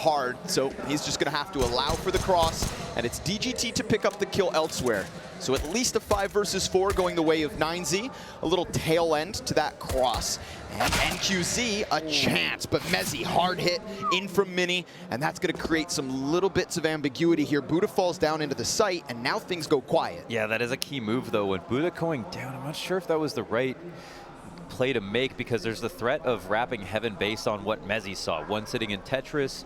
hard, so he's just going to have to allow for the cross, and it's DGT to pick up the kill elsewhere. So at least a 5 versus 4 going the way of NyKy. A little tail end to that cross. And NQZ, a chance, but Mezzy hard hit in from Mini, and that's going to create some little bits of ambiguity here. Buddha falls down into the site, and now things go quiet. Yeah, that is a key move, though. When Buddha going down, I'm not sure if that was the right play to make, because there's the threat of wrapping Heaven based on what Mezzy saw. One sitting in Tetris.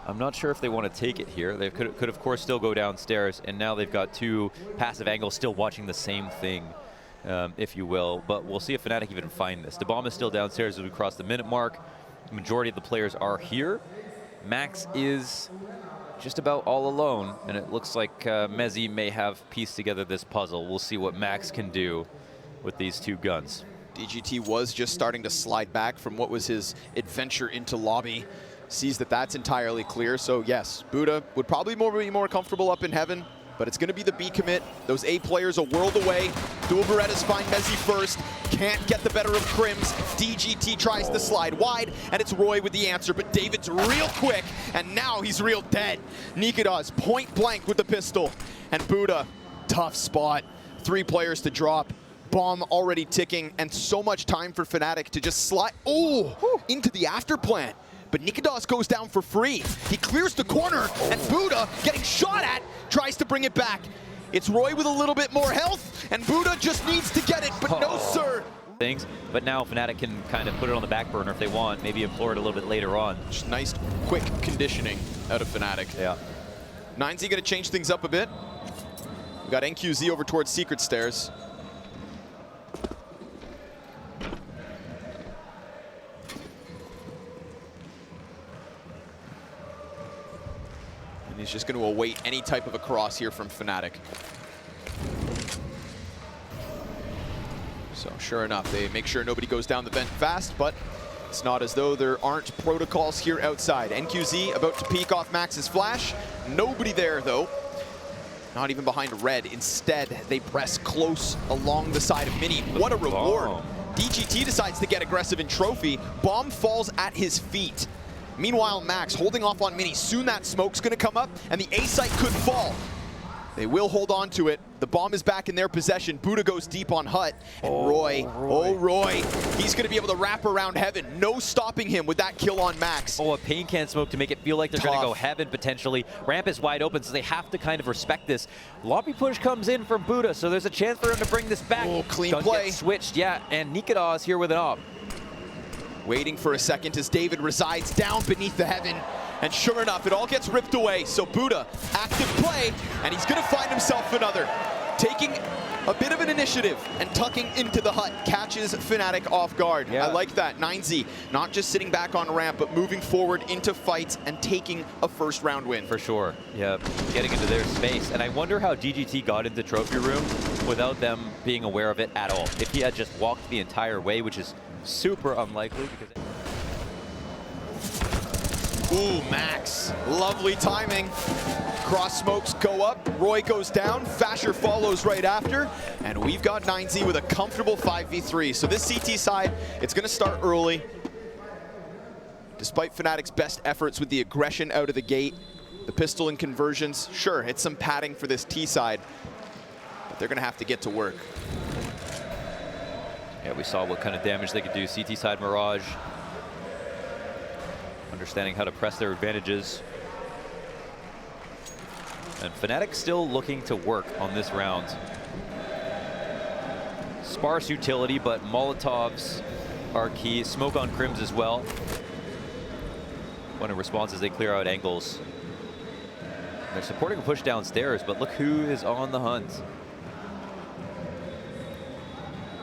I'm not sure if they want to take it here. They could of course still go downstairs, and now they've got 2 passive angles still watching the same thing, if you will. But we'll see if Fnatic even find this. The bomb is still downstairs as we cross the minute mark. The majority of the players are here. Max is just about all alone, and it looks like Mezzy may have pieced together this puzzle. We'll see what Max can do with these 2 guns. DGT was just starting to slide back from what was his adventure into lobby. Sees that that's entirely clear, so yes, Buddha would probably be more comfortable up in Heaven, but it's going to be the B commit. Those A players a world away. Dual Berettas find Mezzy first. Can't get the better of Crims. DGT tries to slide wide, and it's Roy with the answer, but David's real quick, and now he's real dead. niko's point blank with the pistol, and Buddha, tough spot. 3 players to drop. Bomb already ticking, and so much time for Fnatic to just slide into the after plant. But niko's goes down for free. He clears the corner, and Buddha, getting shot at, tries to bring it back. It's Roy with a little bit more health, and Buddha just needs to get it, but no sir. But now Fnatic can kind of put it on the back burner if they want, maybe implore it a little bit later on. Just nice, quick conditioning out of Fnatic. Yeah. NyKy gonna change things up a bit. We got NQZ over towards Secret Stairs. And he's just going to await any type of a cross here from Fnatic. So sure enough, they make sure nobody goes down the vent fast, but it's not as though there aren't protocols here outside. NQZ about to peek off Max's flash. Nobody there though. Not even behind Red. Instead, they press close along the side of Mini. What a reward. Bomb. DGT decides to get aggressive in Trophy. Bomb falls at his feet. Meanwhile, Max holding off on Mini. Soon that smoke's going to come up, and the A site could fall. They will hold on to it. The bomb is back in their possession. Buddha goes deep on Hut. And Roy, he's going to be able to wrap around Heaven. No stopping him with that kill on Max. A pain can smoke to make it feel like they're going to go Heaven potentially. Ramp is wide open, so they have to kind of respect this. Lobby push comes in from Buddha, so there's a chance for him to bring this back. Clean Gun play. gets switched, yeah, and niko's here with an op. Waiting for a second as David resides down beneath the Heaven. And sure enough, it all gets ripped away. So Buddha, active play, and he's going to find himself another. Taking a bit of an initiative and tucking into the Hut, catches Fnatic off guard. Yeah. I like that. NyKy, not just sitting back on ramp, but moving forward into fights and taking a first round win. For sure, yeah, getting into their space. And I wonder how DGT got into Trophy Room without them being aware of it at all. If he had just walked the entire way, which is super unlikely because... Ooh, Max, lovely timing. Cross smokes go up, Roy goes down, Fasher follows right after, and we've got NyKy with a comfortable 5v3. So this CT side, it's gonna start early. Despite Fnatic's best efforts with the aggression out of the gate, the pistol and conversions, sure, it's some padding for this T side, but they're gonna have to get to work. Yeah, we saw what kind of damage they could do. CT side Mirage, understanding how to press their advantages. And Fnatic still looking to work on this round. Sparse utility, but Molotovs are key. Smoke on Crims as well. When in response as they clear out angles. They're supporting a push downstairs, but look who is on the hunt.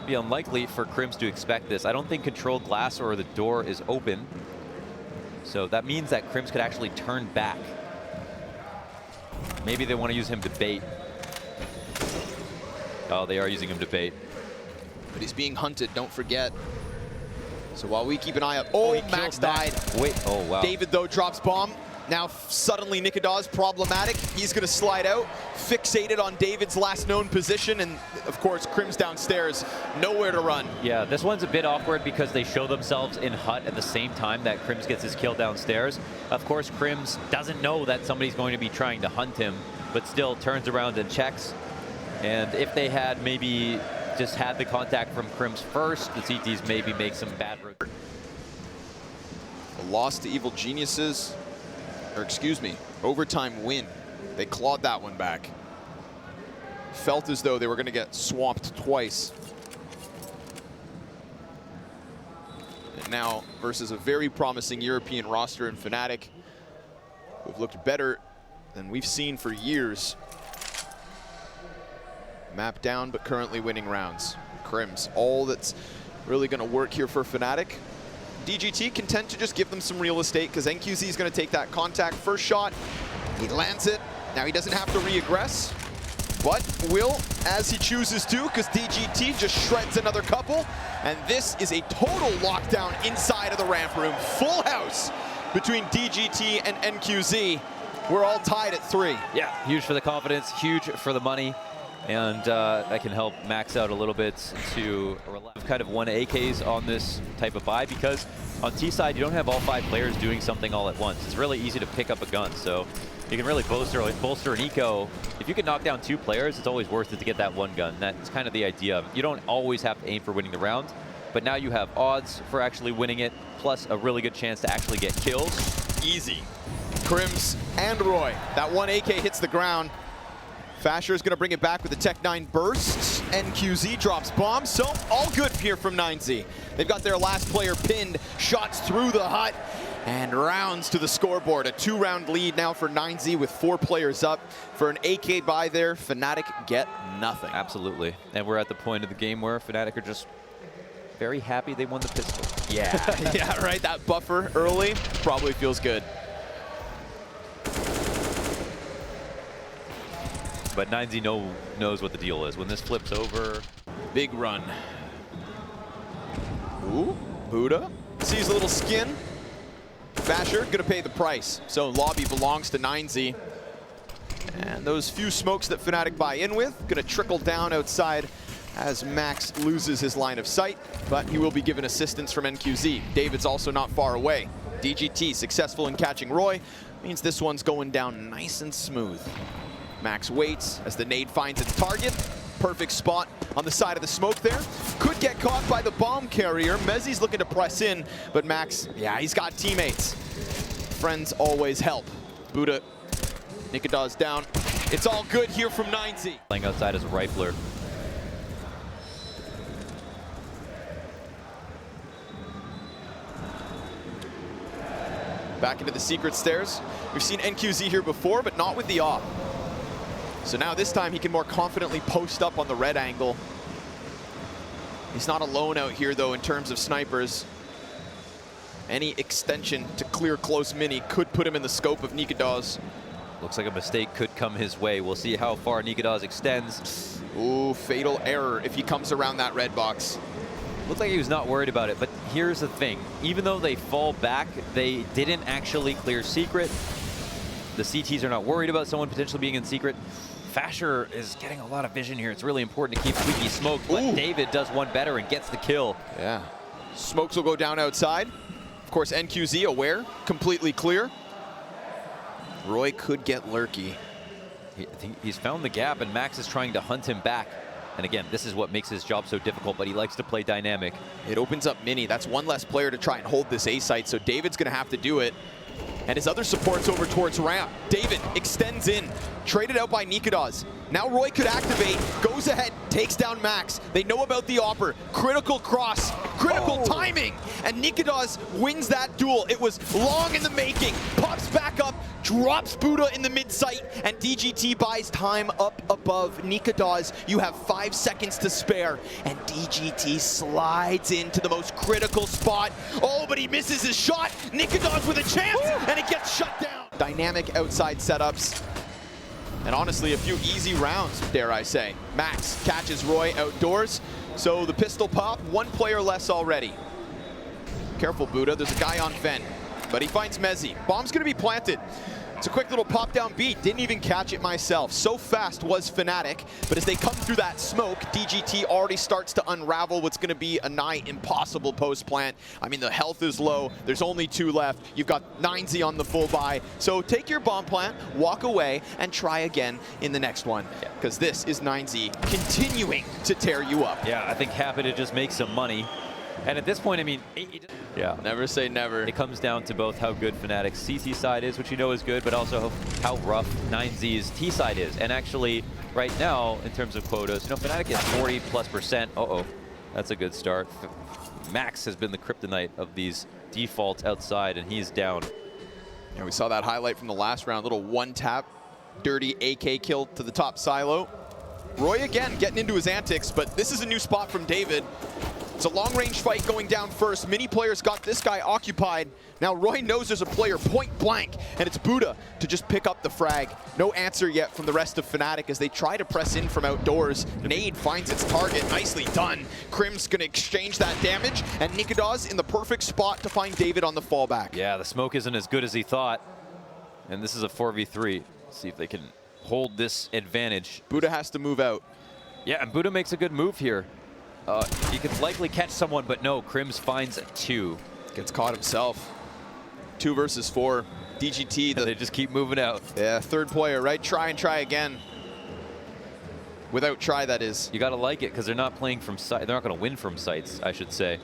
Be unlikely for Crims to expect this. I don't think control glass or the door is open. So that means that Crims could actually turn back. Maybe they want to use him to bait. Oh, they are using him to bait. But he's being hunted, don't forget. So while we keep an eye up, oh Max died. Wait, oh wow. David though drops bomb. Now suddenly nikohkdad problematic. He's going to slide out, fixated on David's last known position, and of course Crim's downstairs, nowhere to run. Yeah, this one's a bit awkward because they show themselves in hut at the same time that Crims gets his kill downstairs. Of course, Crims doesn't know that somebody's going to be trying to hunt him, but still turns around and checks. And if they had maybe just had the contact from Crims first, the CTs maybe make some bad route. A loss to Evil Geniuses, or excuse me, overtime win. They clawed that one back. Felt as though they were going to get swamped twice. And now versus a very promising European roster in Fnatic, who've looked better than we've seen for years. Map down, but currently winning rounds. Crims, all that's really going to work here for Fnatic. DGT content to just give them some real estate because NQZ is going to take that contact. First shot, he lands it. Now he doesn't have to re-aggress, but will as he chooses to because DGT just shreds another couple. And this is a total lockdown inside of the ramp room. Full house between DGT and NQZ. We're all tied at 3. Yeah, huge for the confidence, huge for the money. And that can help max out a little bit to kind of 1 AKs on this type of buy because on T side you don't have all 5 players doing something all at once. It's really easy to pick up a gun, so you can really bolster an eco. If you can knock down 2 players, it's always worth it to get that 1 gun. That's kind of the idea. You don't always have to aim for winning the round, but now you have odds for actually winning it, plus a really good chance to actually get kills. Easy. Crims and Roy. That 1 AK hits the ground. Fasher is going to bring it back with the Tech 9 bursts. NQZ drops bombs, so all good here from 9Z. They've got their last player pinned, shots through the hut, and rounds to the scoreboard. A 2-round lead now for 9Z with 4 players up. For an AK buy there, Fnatic get nothing. Absolutely, and we're at the point of the game where Fnatic are just very happy they won the pistol. Yeah, yeah, right, that buffer early probably feels good. But 9Z knows what the deal is. When this flips over. Big run. Ooh, Buddha sees a little skin. Fasher gonna pay the price. So lobby belongs to 9Z. And those few smokes that Fnatic buy in with, gonna trickle down outside as Max loses his line of sight, but he will be given assistance from NQZ. David's also not far away. DGT successful in catching Roy, means this one's going down nice and smooth. Max waits as the nade finds its target. Perfect spot on the side of the smoke there. Could get caught by the bomb carrier. Mezzi's looking to press in, but Max, yeah, he's got teammates. Friends always help. Buddha, nikohkdad's down. It's all good here from 9Z. Playing outside as a rifler. Back into the secret stairs. We've seen NQZ here before, but not with the op. So now this time he can more confidently post up on the red angle. He's not alone out here though in terms of snipers. Any extension to clear close mini could put him in the scope of nikohkdad's. Looks like a mistake could come his way. We'll see how far nikohkdad's extends. Ooh, fatal error if he comes around that red box. Looked like he was not worried about it, but here's the thing. Even though they fall back, they didn't actually clear secret. The CTs are not worried about someone potentially being in secret. Fasher is getting a lot of vision here. It's really important to keep Squeaky smoked, but Ooh. David does one better and gets the kill. Yeah. Smokes will go down outside. Of course, NQZ aware, completely clear. Roy could get lurky. He's found the gap, and Max is trying to hunt him back. And again, this is what makes his job so difficult, but he likes to play dynamic. It opens up mini. That's one less player to try and hold this A site, so David's going to have to do it. And his other support's over towards ramp. David extends in, traded out by nikohkdad. Now Roy could activate, goes ahead, takes down Max. They know about the opper. Critical cross, critical timing. And nikohkdad wins that duel. It was long in the making. Pops back up, drops Buddha in the mid-sight, and DGT buys time up above nikohkdad. You have 5 seconds to spare, and DGT slides into the most critical spot. Oh, but he misses his shot. nikohkdad with a chance, and it gets shut down. Dynamic outside setups. And honestly, a few easy rounds, dare I say. Max catches Roy outdoors, so the pistol pop, 1 player less already. Careful, Buddha, there's a guy on Ven. but he finds Mezzy. Bomb's gonna be planted. It's a quick little pop-down beat. Didn't even catch it myself. So fast was Fnatic, but as they come through that smoke, DGT already starts to unravel what's going to be a nigh impossible post-plant. I mean, the health is low. There's only 2 left. You've got 9Z on the full buy. So take your bomb plant, walk away, and try again in the next one. Because this is 9Z continuing to tear you up. Yeah, I think happy to just make some money. And at this point, I mean, yeah. Never say never. It comes down to both how good Fnatic's CT side is, which you know is good, but also how rough 9Z's T side is. And actually, right now, in terms of quotas, you know, Fnatic is 40+%. Uh-oh, that's a good start. Max has been the kryptonite of these defaults outside, and he's down. Yeah, we saw that highlight from the last round. Little one-tap, dirty AK kill to the top silo. Roy again getting into his antics, but this is a new spot from David. It's a long-range fight going down first. Many players got this guy occupied. Now Roy knows there's a player point blank, and it's Buddha to just pick up the frag. No answer yet from the rest of Fnatic as they try to press in from outdoors. Nade finds its target. Nicely done. Crim's going to exchange that damage, and Nikadaz in the perfect spot to find David on the fallback. Yeah, the smoke isn't as good as he thought. And this is a 4v3. See if they can hold this advantage. Buddha has to move out. Yeah, and Buddha makes a good move here. He could likely catch someone, but no, Crims finds a 2. Gets caught himself. 2 versus 4. DGT. They just keep moving out. Yeah, third player, right? Try and try again. Without try, that is. You got to like it because they're not playing from sight. They're not going to win from sights, I should say.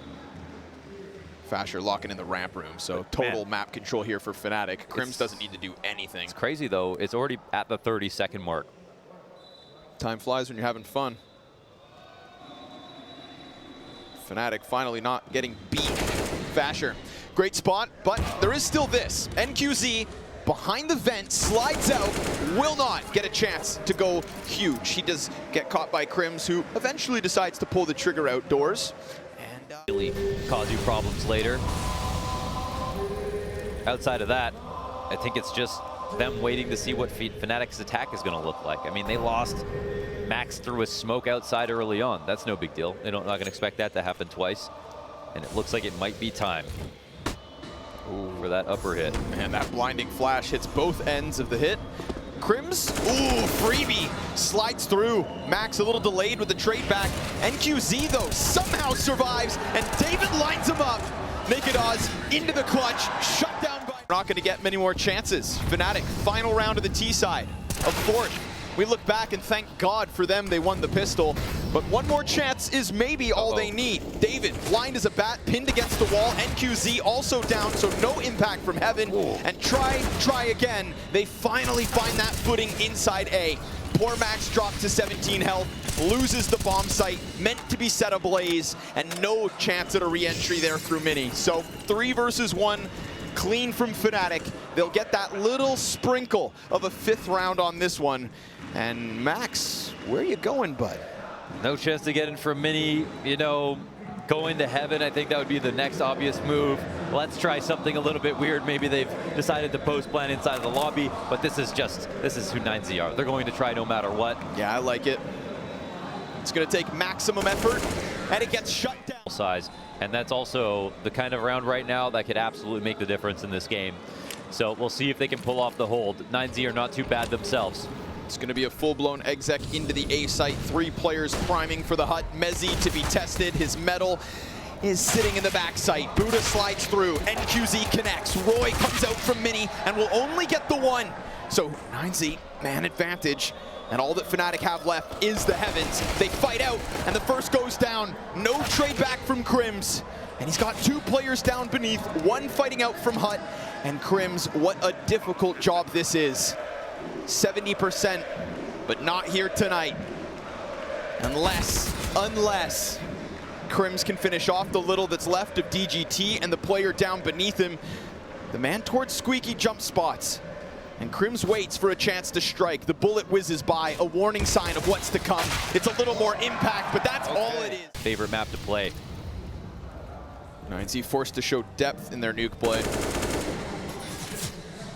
Fasher locking in the ramp room, so total map control here for Fnatic. Crims doesn't need to do anything. It's crazy, though. It's already at the 30-second mark. Time flies when you're having fun. Fnatic finally not getting beat. Fasher, great spot, but there is still this. NQZ behind the vent, slides out, will not get a chance to go huge. He does get caught by Crims, who eventually decides to pull the trigger outdoors. And really cause you problems later. Outside of that, I think it's just them waiting to see what Fnatic's attack is going to look like. I mean, they lost Max threw a smoke outside early on. That's no big deal. They're not going to expect that to happen twice. And it looks like it might be time for that upper hit. And that blinding flash hits both ends of the hit. Crims, ooh, freebie, slides through. Max a little delayed with the trade back. NQZ, though, somehow survives, and David lines him up. Nikadaz into the clutch, shut down by... Not going to get many more chances. Fnatic, final round of the T side of 4th. We look back and thank God for them, they won the pistol. But one more chance is maybe all they need. David, blind as a bat, pinned against the wall. NQZ also down, so no impact from Heaven. And try again. They finally find that footing inside A. Poor Max dropped to 17 health, loses the bomb site, meant to be set ablaze, and no chance at a re-entry there through Mini. So 3 versus 1. Clean from Fnatic. They'll get that little sprinkle of a 5th round on this one. And Max, where are you going, bud? No chance to get in from Mini, you know, going to Heaven. I think that would be the next obvious move. Let's try something a little bit weird. Maybe they've decided to post plan inside of the lobby, but this is who 9Z are. They're going to try no matter what. Yeah, I like it. It's going to take maximum effort, and it gets shut down. Size, and that's also the kind of round right now that could absolutely make the difference in this game. So we'll see if they can pull off the hold. 9Z are not too bad themselves. It's going to be a full-blown exec into the A site. 3 players priming for the hut. Mezzy to be tested. His medal is sitting in the back site. Buddha slides through. NQZ connects. Roy comes out from Mini and will only get the 1. So 9Z, man advantage. And all that Fnatic have left is the Heavens. They fight out, and the first goes down. No trade back from Crims. And he's got 2 players down beneath, 1 fighting out from hut. And Crims, what a difficult job this is. 70%, but not here tonight. Unless Crims can finish off the little that's left of DGT and the player down beneath him. The man towards squeaky jump spots. And Crims waits for a chance to strike. The bullet whizzes by, a warning sign of what's to come. It's a little more impact, but that's all it is. Favorite map to play. 9Z forced to show depth in their nuke play.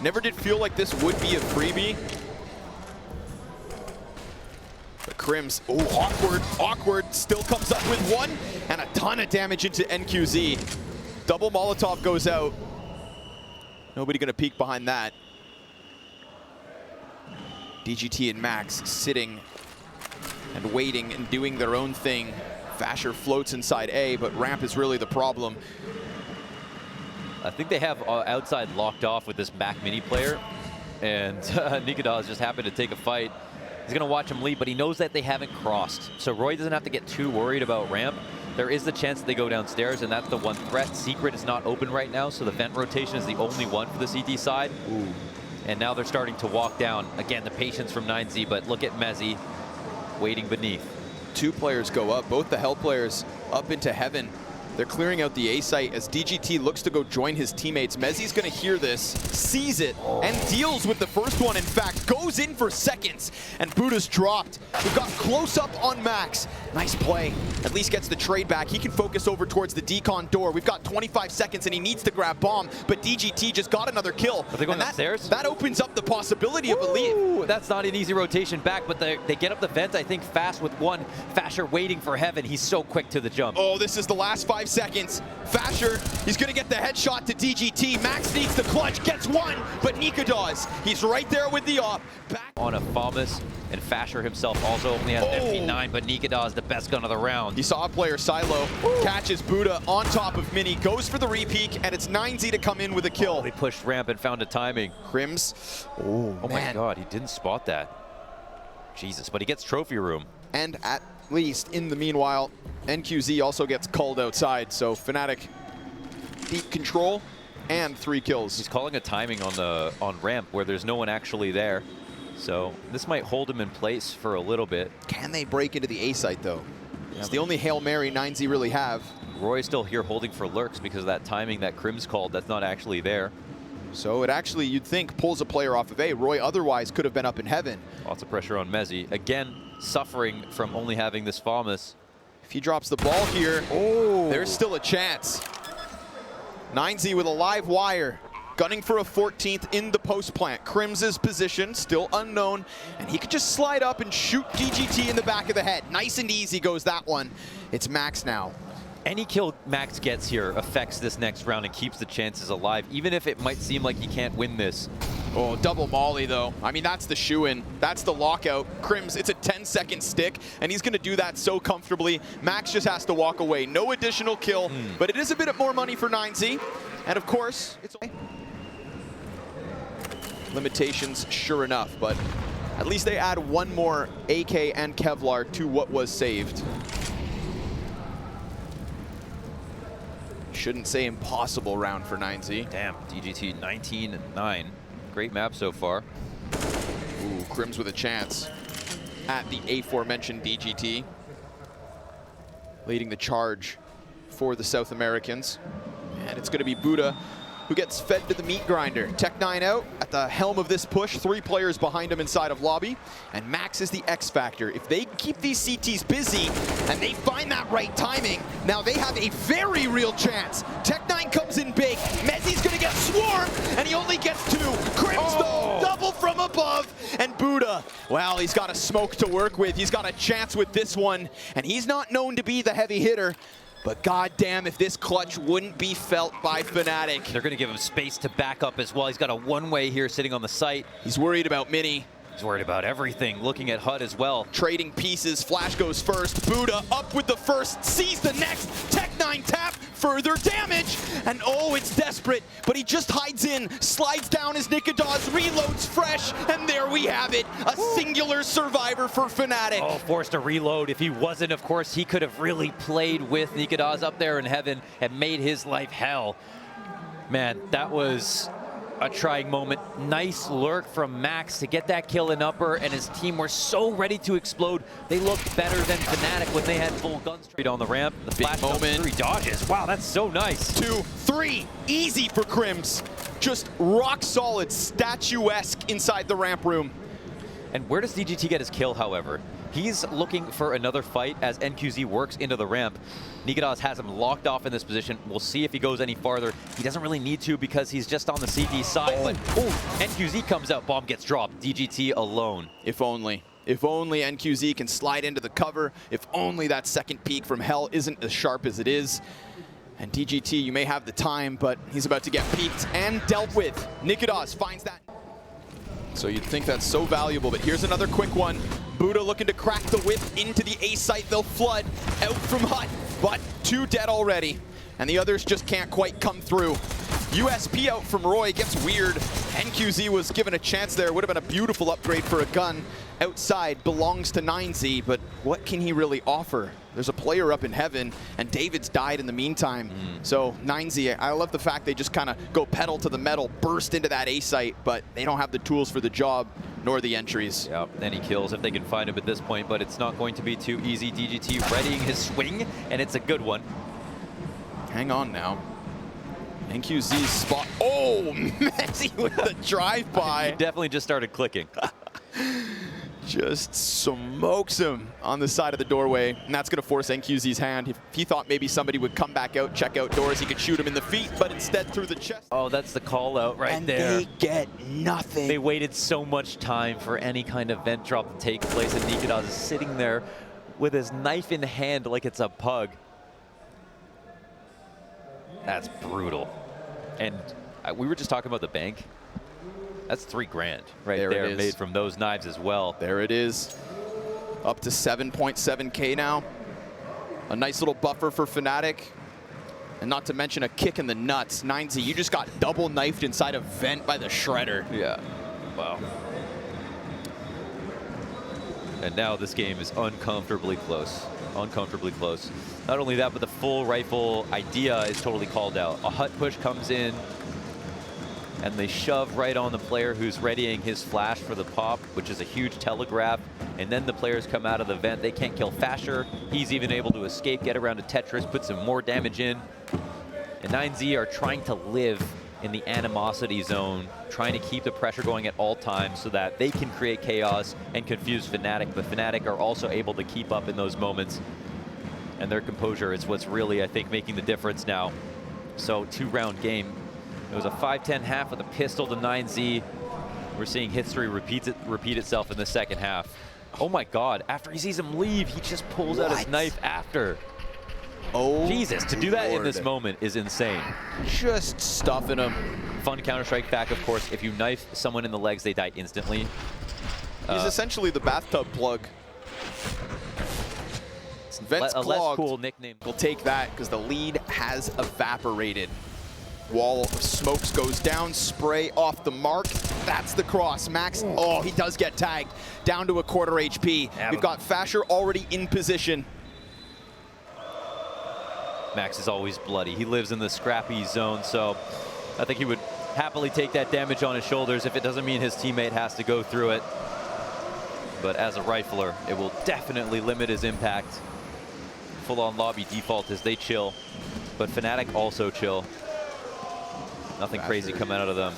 Never did feel like this would be a freebie. But Crims, oh, awkward, still comes up with 1 and a ton of damage into NQZ. Double Molotov goes out. Nobody going to peek behind that. DGT and Max sitting and waiting and doing their own thing. Vasher floats inside A, but ramp is really the problem. I think they have outside locked off with this Mac Mini player, and nykytilan just happened to take a fight. He's going to watch him lead, but he knows that they haven't crossed. So Roy doesn't have to get too worried about ramp. There is the chance that they go downstairs, and that's the one threat. Secret is not open right now, so the vent rotation is the only one for the CT side. Ooh. And now they're starting to walk down. Again, the patience from 9Z, but look at mezii waiting beneath. 2 players go up, both the Hell players up into heaven. They're clearing out the A site as DGT looks to go join his teammates. mezii's going to hear this, sees it, and deals with the first one. In fact, goes in for seconds, and Buda's dropped. We've got close up on Max. Nice play. At least gets the trade back. He can focus over towards the decon door. We've got 25 seconds, and he needs to grab bomb, but DGT just got another kill. Are they going upstairs? That opens up the possibility of a lead. That's not an easy rotation back, but they get up the vent, I think, fast with one. Vasher waiting for heaven. He's so quick to the jump. Oh, this is the last 5 seconds. Vasher, he's going to get the headshot to DGT. Max needs the clutch, gets one, but nykytilan, he's right there with the op. Back on a FAMAS, and Vasher himself also only has an MP9, but nykytilan is the best gun of the round. He saw a player silo, catches Buda on top of Mini, goes for the repeak, and it's 9Z to come in with a kill. He pushed ramp and found a timing. Crims, oh my god, he didn't spot that. Jesus, but he gets trophy room. And at least in the meanwhile, NQZ also gets called outside, so Fnatic deep control and 3 kills. He's calling a timing on ramp where there's no one actually there. So this might hold him in place for a little bit. Can they break into the A site though? It's the only Hail Mary 9Z really have. Roy's still here holding for lurks because of that timing that Crims called, that's not actually there. So it actually, you'd think, pulls a player off of A. Roy otherwise could have been up in heaven. Lots of pressure on mezii. Again, suffering from only having this FAMAS. If he drops the ball here, there's still a chance. 9Z with a live wire, gunning for a 14th in the post plant. Crims' position, still unknown, and he could just slide up and shoot DGT in the back of the head. Nice and easy goes that one. It's Max now. Any kill Max gets here affects this next round and keeps the chances alive, even if it might seem like he can't win this. Oh, double molly though. I mean, that's the shoe-in. That's the lockout. Crims, it's a 10-second stick, and he's going to do that so comfortably. Max just has to walk away. No additional kill, but it is a bit more money for 9Z. And of course, it's limitations, sure enough, but at least they add one more AK and Kevlar to what was saved. Shouldn't say impossible round for 9Z. Damn, DGT 19-9. Great map so far. Ooh, Crims with a chance at the aforementioned DGT. Leading the charge for the South Americans. And it's going to be Buda who gets fed to the meat grinder. Tech9 out at the helm of this push. 3 players behind him inside of lobby. And Max is the X factor. If they keep these CTs busy and they find that right timing, now they have a very real chance. Tech9 comes in big. mezii's going to get swarmed, and he only gets 2. Crims though, double from above. And Buda, well, he's got a smoke to work with. He's got a chance with this one. And he's not known to be the heavy hitter. But goddamn, if this clutch wouldn't be felt by Fnatic. They're going to give him space to back up as well. He's got a one-way here sitting on the site. He's worried about Mini. He's worried about everything, looking at HUD as well. Trading pieces, Flash goes first. Buda up with the first, sees the next. Tech9 tap, further damage. And oh, it's desperate, but he just hides in, slides down as nykytilan reloads fresh, and there we have it. A singular survivor for Fnatic. Oh, forced to reload. If he wasn't, of course, he could have really played with nykytilan up there in heaven and made his life hell. Man, that was a trying moment. Nice lurk from Max to get that kill in upper, and his team were so ready to explode. They looked better than Fnatic when they had full gun straight on the ramp. The flash moment. 3 dodges. Wow, that's so nice. 2, 3, easy for Crims. Just rock solid, statuesque inside the ramp room. And where does DGT get his kill, however? He's looking for another fight as NQZ works into the ramp. nykytilan has him locked off in this position. We'll see if he goes any farther. He doesn't really need to because he's just on the CD side, but NQZ comes out, bomb gets dropped. DGT alone. If only. If only NQZ can slide into the cover. If only that second peek from Hell isn't as sharp as it is. And DGT, you may have the time, but he's about to get peeked and dealt with. nykytilan finds that. So you'd think that's so valuable, but here's another quick one. Buddha looking to crack the whip into the A site. They'll flood out from Hut, but 2 dead already. And the others just can't quite come through. USP out from Roy gets weird. NQZ was given a chance there. Would have been a beautiful upgrade for a gun. Outside belongs to 9Z, but what can he really offer? There's a player up in heaven, and David's died in the meantime. So 9Z, I love the fact they just kind of go pedal to the metal, burst into that A site, but they don't have the tools for the job, nor the entries. Yeah, any kills if they can find him at this point, but it's not going to be too easy. DGT readying his swing, and it's a good one. Hang on now. NQZ's spot. Oh, Messi with the drive-by. Definitely just started clicking. Just smokes him on the side of the doorway, and that's going to force NQZ's hand. If he thought maybe somebody would come back out, check out doors, he could shoot him in the feet, but instead through the chest. Oh, that's the call out right and there. And they get nothing. They waited so much time for any kind of vent drop to take place, and nykytilan is sitting there with his knife in hand like it's a pug. That's brutal. And we were just talking about the bank. That's $3 grand right there made from those knives as well. There it is. Up to 7.7K now. A nice little buffer for Fnatic. And not to mention a kick in the nuts. 9Z, you just got double knifed inside a vent by the shredder. Yeah. Wow. And now this game is uncomfortably close. Uncomfortably close. Not only that, but the full rifle idea is totally called out. A hut push comes in, and they shove right on the player who's readying his flash for the pop, which is a huge telegraph. And then the players come out of the vent. They can't kill Fasher. He's even able to escape, get around to Tetris, put some more damage in. And 9Z are trying to live in the animosity zone, trying to keep the pressure going at all times so that they can create chaos and confuse Fnatic. But Fnatic are also able to keep up in those moments. And their composure is what's really, I think, making the difference now. So 2-round game. It was a 5-10 half with a pistol to 9Z. We're seeing history repeat itself in the second half. Oh my God, after he sees him leave, he just pulls out his knife after. Oh, Jesus, to do that in this moment is insane. Just stuffing him. Fun Counter-Strike fact, of course, if you knife someone in the legs, they die instantly. He's essentially the bathtub plug. Vent's a clogged. less cool nickname. We'll take that because the lead has evaporated. Wall of smokes goes down, spray off the mark. That's the cross. Max, oh, he does get tagged. Down to a quarter HP. We've got Fasher already in position. Max is always bloody. He lives in the scrappy zone, so I think he would happily take that damage on his shoulders if it doesn't mean his teammate has to go through it. But as a rifler, it will definitely limit his impact. Full-on lobby default as they chill, but Fnatic also chill. Nothing crazy coming out of them.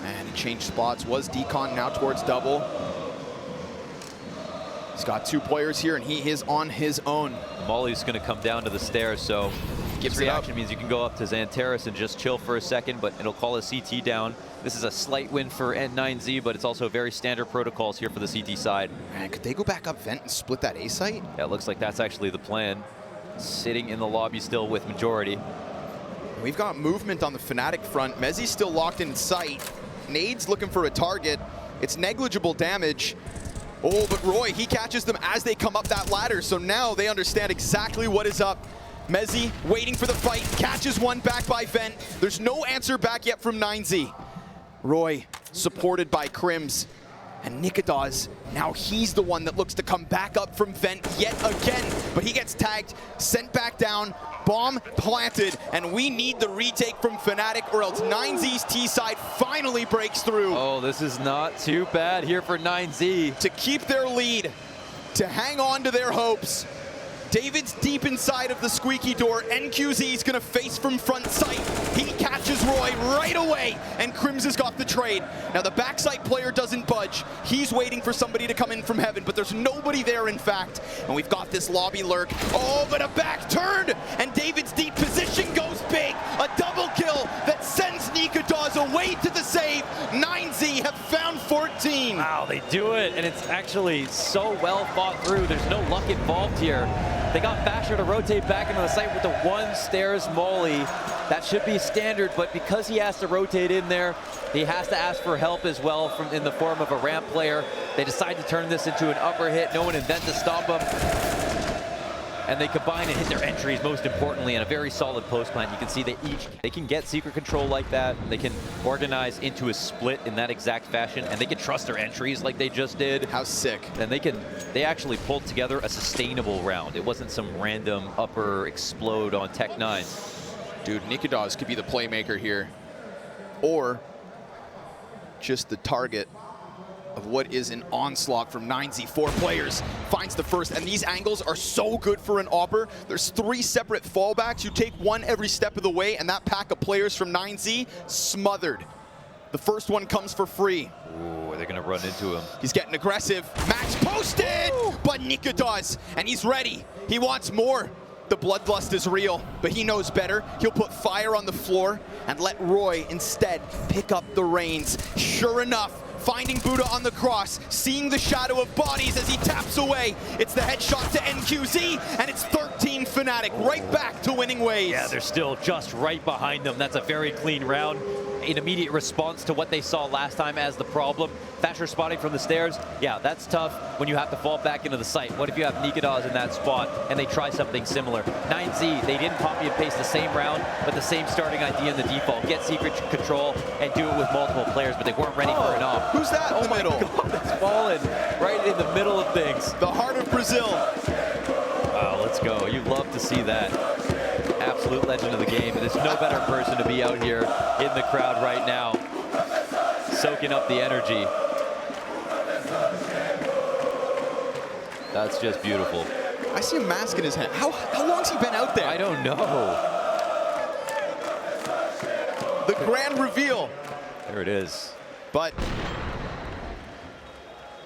And he changed spots, was decon now towards double. He's got 2 players here, and he is on his own. Molly's going to come down to the stairs, so Gives this reaction means you can go up to xantares and just chill for a second, but it'll call a CT down. This is a slight win for N9Z, but it's also very standard protocols here for the CT side. Man, could they go back up vent and split that A site? Yeah, it looks like that's actually the plan. Sitting in the lobby still with majority. We've got movement on the Fnatic front. Mezzi's still locked in sight. Nade's looking for a target. It's negligible damage. Oh, but Roy, he catches them as they come up that ladder, so now they understand exactly what is up. Mezzi waiting for the fight, catches one back by Vent. There's no answer back yet from 9Z. Roy, supported by Crims. And nykytilan, now he's the one that looks to come back up from Vent yet again. But he gets tagged, sent back down, bomb planted, and we need the retake from Fnatic or else 9Z's T-side finally breaks through. Oh, this is not too bad here for 9Z. To keep their lead, to hang on to their hopes. David's deep inside of the squeaky door. NQZ's gonna face from front sight. He catches Roy right away, and Crims has got the trade. Now the backside player doesn't budge. He's waiting for somebody to come in from heaven, but there's nobody there in fact. And we've got this lobby lurk. Oh, but a back turn, and David's deep position goes big. A double kill that sends nykytilan away to the save. 9Z have found Fort 13. Wow, they do it, and it's actually so well thought through. There's no luck involved here. They got Fasher to rotate back into the site with the one stairs molly. That should be standard, but because he has to rotate in there, he has to ask for help as well from in the form of a ramp player. They decide to turn this into an upper hit. No one in vent to stop him. And they combine and hit their entries, most importantly, in a very solid post plant. You can see they can get secret control like that. They can organize into a split in that exact fashion, and they can trust their entries like they just did. How sick. And they actually pulled together a sustainable round. It wasn't some random upper explode on Tech 9. Dude, niko could be the playmaker here, or just the target of what is an onslaught from 9Z. 4 players finds the first, and these angles are so good for an AWPer. There's 3 separate fallbacks. You take one every step of the way, and that pack of players from 9Z smothered. The first one comes for free. Ooh, they're gonna run into him. He's getting aggressive. Max posted, but niko, and he's ready. He wants more. The bloodlust is real, but he knows better. He'll put fire on the floor and let Roy instead pick up the reins. Sure enough, finding Buddha on the cross, seeing the shadow of bodies as he taps away. It's the headshot to NQZ, and it's 13 Fnatic, right back to winning ways. Yeah, they're still just right behind them. That's a very clean round. In immediate response to what they saw last time as the problem. Fasher spotting from the stairs, yeah, that's tough when you have to fall back into the site. What if you have niko in that spot and they try something similar? 9Z, they didn't copy and paste the same round, but the same starting idea in the default. Get secret control and do it with multiple players, but they weren't ready for an op. Who's that in the middle? God, that's fallen right in the middle of things. The heart of Brazil. Wow, let's go. You love to see that. Absolute legend of the game. There's no better person to be out here in the crowd right now, soaking up the energy. That's just beautiful. I see a mask in his hand. How long's he been out there? I don't know. The grand reveal. There it is. But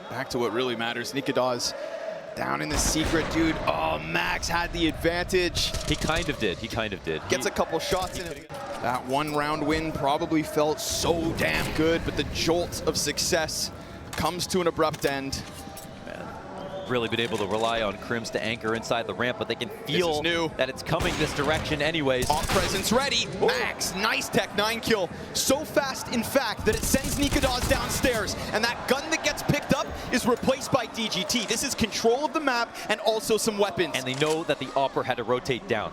back to what really matters. niko down in the secret, dude. Oh, Max had the advantage. He kind of did. He kind of did. Gets a couple shots in it. That 1-round win probably felt so damn good, but the jolt of success comes to an abrupt end. Really been able to rely on Crims to anchor inside the ramp, but they can feel that it's coming this direction anyways. All presence ready. Ooh. Max, nice Tech 9 kill. So fast, in fact, that it sends niko downstairs, and that gun that gets picked up is replaced by DGT. This is control of the map and also some weapons. And they know that the AWPer had to rotate down.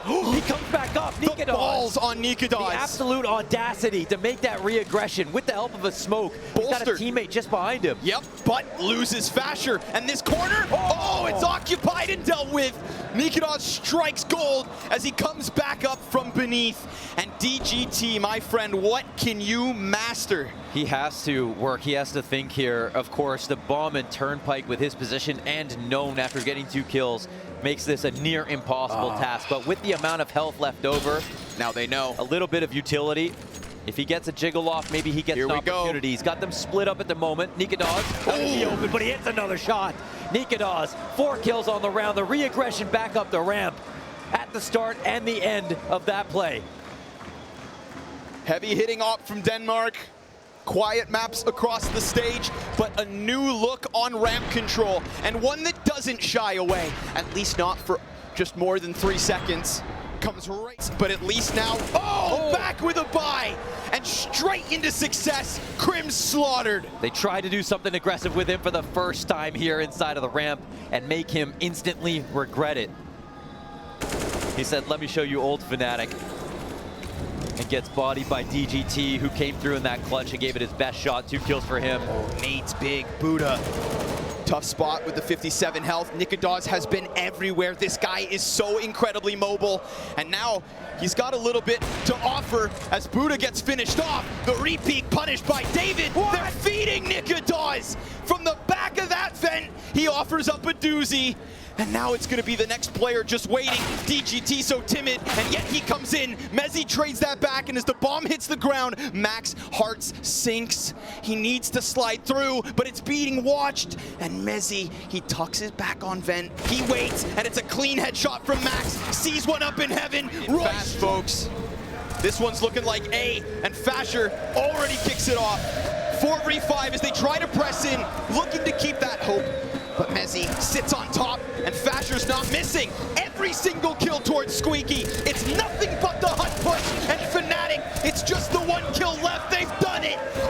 He comes back up, niko. The balls on niko. The absolute audacity to make that re-aggression with the help of a smoke. He's got a teammate just behind him. Yep, but loses Fasher. And this corner, oh, it's occupied and dealt with. niko strikes gold as he comes back up from beneath. And DGT, my friend, what can you master? He has to work, he has to think here. Of course, the bomb and turnpike with his position and known after getting 2 kills makes this a near impossible task. But with the amount of health left over, now they know. A little bit of utility. If he gets a jiggle off, maybe he gets an opportunity. He's got them split up at the moment. niko out in the open, but he hits another shot. niko 4 kills on the round. The re-aggression back up the ramp at the start and the end of that play. Heavy hitting op from Denmark. Quiet maps across the stage, but a new look on ramp control, and one that doesn't shy away, at least not for just more than 3 seconds. Comes right, but at least now, back with a buy, and straight into success. Crims slaughtered. They try to do something aggressive with him for the first time here inside of the ramp and make him instantly regret it. He said, let me show you old Fnatic. And gets bodied by DGT, who came through in that clutch and gave it his best shot. 2 kills for him. Nate's big. Buddha. Tough spot with the 57 health. niko has been everywhere. This guy is so incredibly mobile. And now he's got a little bit to offer as Buddha gets finished off. The repeat punished by David. They're feeding niko. From the back of that vent, he offers up a doozy. And now it's going to be the next player just waiting. DGT so timid, and yet he comes in. Mezzy trades that back, and as the bomb hits the ground, Max hearts sinks. He needs to slide through, but it's being watched. And Mezzy, he tucks his back on vent. He waits, and it's a clean headshot from Max. Sees one up in heaven. Fast, folks. This one's looking like A, and Fasher already kicks it off. 4v5 as they try to press in, looking to keep that hope. But Mezzy sits on top, and Fasher's not missing. Every single kill towards Squeaky. It's nothing but the hut push, and Fnatic, it's just the one kill left. They